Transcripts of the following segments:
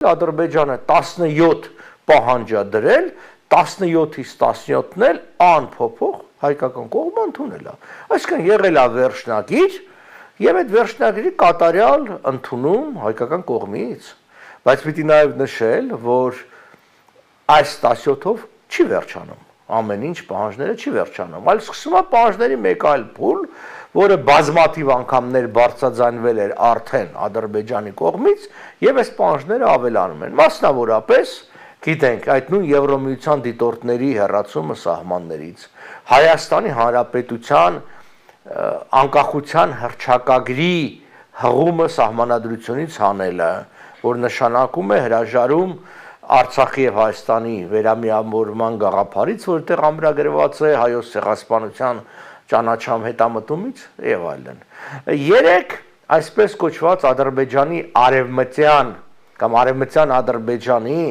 Ադրբեջանը 17 պահանջ է դրել, 17-ից 17-ն էլ անփոփոխ հայկական կողմը ընդունել է։ Այսինքն եղել է վերջնագիր եւ այդ վերջնագրի կատարյալ ընդունում հայկական կողմից, բայց պիտի նաեւ նշել, որ այս 17-ով չի վերջանում, ամեն ինչ պահանջները չի վերջանում, այլ սկսում է պահանջների մեկ այլ փուլ, որը բազմաթիվ անգամներ բարձրաձայնվել էր արդեն Ադրբեջանի կողմից եւ այս պահանջները ավելանում են։ Մասնավորապես, գիտենք, այդ նույն Եվրոմիության դիտորդների հեռացումը սահմաններից, Հայաստանի Հանրապետության անկախության հռչակագրի հղումը սահմանադրությունից հանելը, որ նշանակում է հրաժարում Արցախի եւ Հայաստանի վերամիավորման գաղափարից, որտեղ ամրագրված է հայոց ցեղասպանության ճանաչամ հետամտումից եւ այլն։ Երեք այսպես կոչված Ադրբեջանի արևմտյան կամ արևմտյան Ադրբեջանի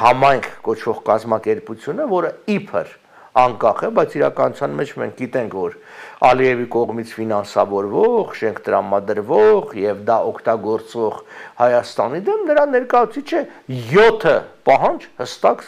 համայնք կոչվող կազմակերպությունը, որը իբր անկախ է, բայց իրականության մեջ մենք գիտենք, որ Ալիևի կողմից ֆինանսավորվող, շենք տրամադրվող եւ դա օգտագործվող Հայաստանի դեմ նրա ներկայացուցիչը 7 պահանջ հստակ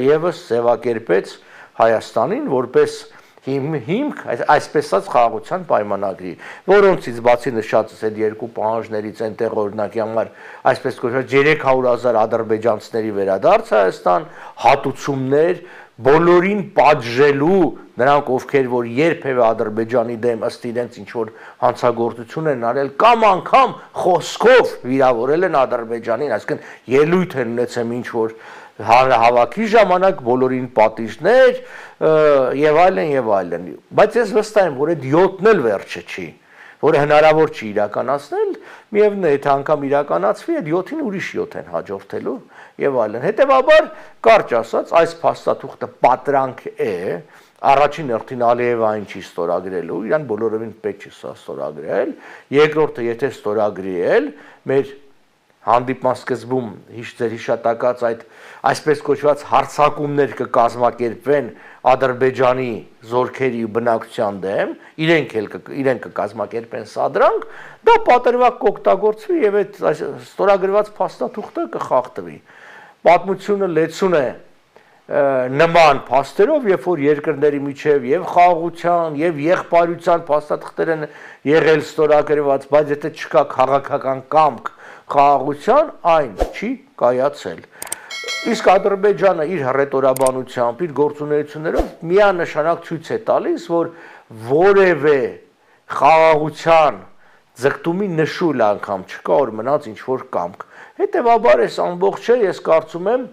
եւս ձևակերպեց Հայաստանին որպես հիմք այսպես ասած խաղաղության պայմանագրի, որոնցից բացի նշածս այդ երկու պահանջներից այնտեղ օրինակի համար այսպես կոչված 300,000 ադրբեջանցիների վերադարձ Հայաստան, հատուցումներ, բոլորին պատժելու նրանք ովքեր որ երբևէ Ադրբեջանի դեմ ըստ իրենց ինչ որ հանցագործություն են արել կամ անգամ խոսքով վիրավորել են Ադրբեջանին, այսինքն ելույթ են ունեցել ինչ որ հանրահավաքի ժամանակ բոլորին պատիժներ եւ այլն, բայց ես վստահ եմ, որ այդ 7-ն էլ վերջը չի, որը հնարավոր չի իրականացնել, միևնույն է, եթե անգամ իրականացվի, այդ 7-ին ուրիշ 7 են հաջորդելու եւ այլն։ Հետեւաբար, կարճ ասած, այս փաստաթուղթը պատրանք է, առաջին հերթին Ալիևը այն չի ստորագրելու, իրան բոլորովին պետք չի ստորագրել, երկրորդը, եթե ստորագրի էլ, մեր հանդիպման սկզբում ձեր հիշատակած այդ այսպես կոչված հարձակումներ կկազմակերպվեն Ադրբեջանի զորքերի ու բնակչության դեմ, իրենք կկազմակերպեն սադրանք, դա պատրվակ կօգտագործվի եւ այդ ստորագրված փաստաթուղթը կխախտվի։ Պատմությունը լեցուն է նման փաստերով, երբ որ երկրների միջև եւ խաղաղության եւ եղբայրության փաստաթղթեր են եղել ստորագրված, բայց եթե չկա քաղաքական կամք խաղաղության, այն չի կայացել։ Իսկ Ադրբեջանը իր հռետորաբանությամբ, իր գործունեություններով միանշանակ ցույց է տալիս, որ որևէ խաղաղության ձգտումի նշույլ անգամ չկա, որ մնաց ինչ որ կամք։ Հետևաբար այս ամբողջը ես կարծում եմ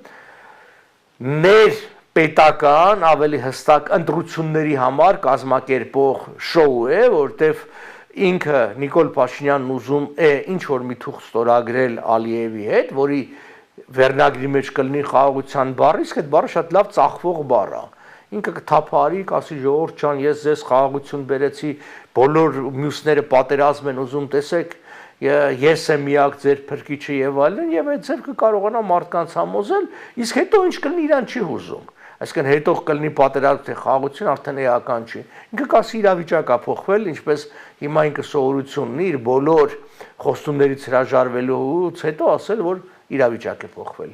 ներպետական ավելի հստակ ընտրությունների համար կազմակերպող շոու է, որտեղ ինքը Նիկոլ Փաշինյանն ուզում է ինչ որ մի թուղթ ստորագրել Ալիևի հետ, որի վերնագրի մեջ կլինի խաղաղության բառը, իսկ այդ բառը շատ լավ ծախվող բառ է։ Ինքը կթափարի, կասի ժողովուրդ ջան, ես ձեզ խաղաղություն բերեցի, բոլոր մյուսները պատերազմ են ուզում, տեսեք, ես եմ միակ ձեր փրկիչը եւ այլն, եւ այդ ձեր կկարողանա մարդկանց համոզել, իսկ հետո ինչ կլինի իրան չի հուզում։ Այսինքն հետո կլինի պատերազմ թե խաղաղություն արդեն էական չի։ Ինքը կասի իրավիճակը փոխվել, ինչպես հիմա ինքը սովորություն ունի իր բոլոր խոստումներից հրաժարվելուց հետո ասել, որ իրավիճակը փոխվել։